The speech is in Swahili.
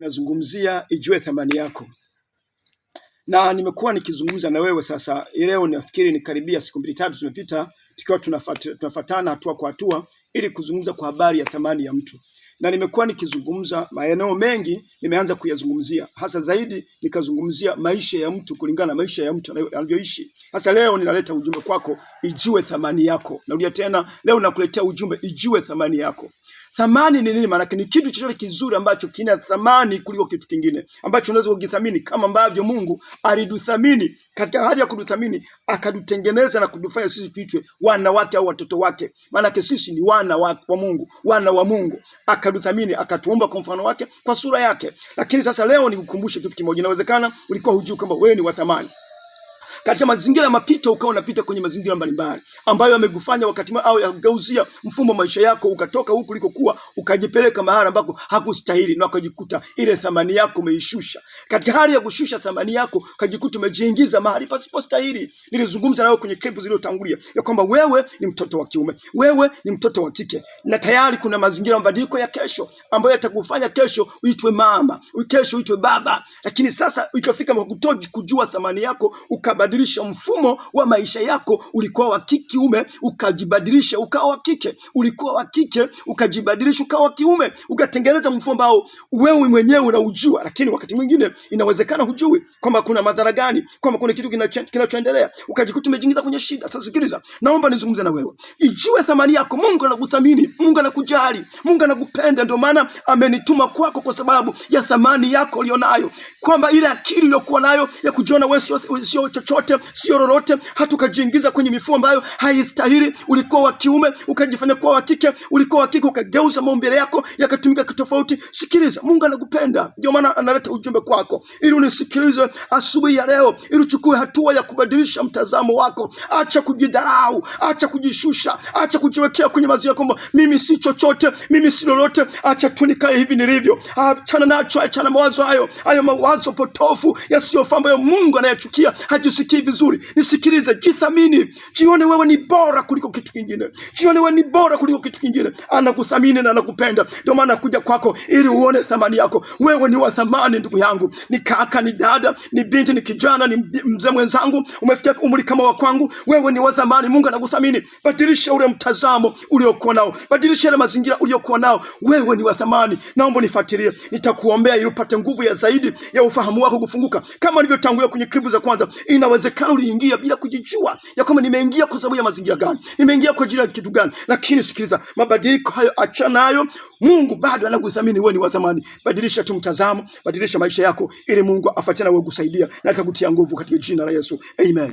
Nazungumzia ijue thamani yako, na nimekuwa nikizungumza na wewe sasa. Leo nafikiri ni karibia siku 2-3 zimepita tukiwa tunafuatana hatua kwa hatua ili kuzungumza kwa habari ya thamani ya mtu, na nimekuwa nikizungumza maeneo mengi, nimeanza kuyazungumzia hasa zaidi nikazungumzia maisha ya mtu kulingana na maisha ya mtu anavyoishi. Sasa leo ninaleta ujumbe kwako, ijue thamani yako. Narudia tena, leo nakuletea ujumbe, ijue thamani yako. Thamani ni nini? Maana ni kitu chochote kizuri ambacho kina thamani kuliko kitu kingine, ambacho unaweza kukithamini kama ambavyo Mungu aliduthamini. Katika hali ya kuduthamini, akadutengeneza na kudufanya sisi tuitwe wana wake au watoto wake. Maana sisi ni wana wa Mungu, wana wa Mungu. Akaduthamini, akatuumba kwa mfano wake, kwa sura yake. Lakini sasa leo nikukumbushe kitu kimoja. Inawezekana ulikuwa hujui kwamba wewe ni wa thamani. Katika mazingira mapito ukawa unapita kwenye mazingira mbalimbali ambayo yamekufanya wakati au yageuzia mfumo maisha yako, ukatoka huku ulikokuwa ukajipeleka mahali ambako hakustahili, na ukajikuta ile thamani yako umeishusha. Katika hali ya kushusha thamani yako ukajikuta umejiingiza mahali pasipostahili. Nilizungumza nawe kwenye clip zilizotangulia ya kwamba wewe ni mtoto wa kiume, wewe ni mtoto wa kike, na tayari kuna mazingira mabadiliko ya kesho ambayo yatakufanya kesho uitwe mama, kesho uitwe baba. Lakini sasa ikafika makutoji kujua thamani yako, ukabadilisha mfumo wa maisha yako. Ulikuwa wa kiume ukajibadilisha ukawa wa kike, ulikuwa wa kike ukajibadilisha ukawa wa kiume, ukatengeneza mfumo ambao wewe mwenyewe unaujua, lakini wakati mwingine inawezekana hujui kwamba kuna madhara gani, kwamba kuna kitu kinachoendelea, ukajikuta umejiingiza kwenye shida. Sasa sikiliza, naomba nizungumze na wewe, ijue thamani yako. Mungu anakuthamini, Mungu anakujali, Mungu anakupenda. Ndio maana amenituma kwako, kwa sababu ya thamani yako ulionayo, kwamba ile akili uliyokuwa nayo ya kujiona wewe sio chochote, sio lolote, hata ukajiingiza kwenye mifumo ambayo haistahili. Ulikuwa wa kiume ukajifanya kuwa wa kike, ulikuwa wa kike ukageuza maumbile yako yakatumika kitofauti. Sikiliza, Mungu anakupenda. Ndio maana analeta ujumbe kwako ili unisikilize asubuhi ya leo, ili uchukue hatua ya kubadilisha mtazamo wako. Acha kujidharau, acha kujishusha, acha kujiwekea kwenye mazingira kwamba mimi si chochote, mimi si lolote, acha tu nikae hivi nilivyo. Achana nacho, achana mawazo hayo mawazo potofu yasiyofaa ambayo Mungu anayachukia, hajisikii vizuri. Nisikilize, jithamini, jione wewe ni bora kuliko kitu kingine, jione wewe ni bora kuliko kitu kingine. Anakuthamini na anakupenda, ndio maana kuja kwako ili uone thamani yako. Wewe ni wa thamani, ndugu yangu, ni kaka, ni dada, ni binti, ni kijana, ni mzee mwenzangu, umefikia umri kama wa kwangu, wewe ni wa thamani. Mungu anakuthamini. Badilisha ule mtazamo uliokuwa nao, badilisha ile mazingira uliokuwa nao. Wewe ni wa thamani. Naomba nifuatilie, nitakuombea ili upate nguvu ya zaidi ya ufahamu wako kufunguka. Kama nilivyotangulia kwenye klipu za kwanza, inawezekana uliingia bila kujijua ya kwamba nimeingia kwa sababu ya mazingira gani, nimeingia kwa ajili ya kitu gani. Lakini sikiliza, mabadiliko hayo achana nayo. Mungu bado anakuthamini, wewe ni wa thamani. Badilisha tu mtazamo, badilisha maisha yako ili Mungu afuatane na wewe kusaidia na atakutia nguvu katika jina la Yesu. Amen.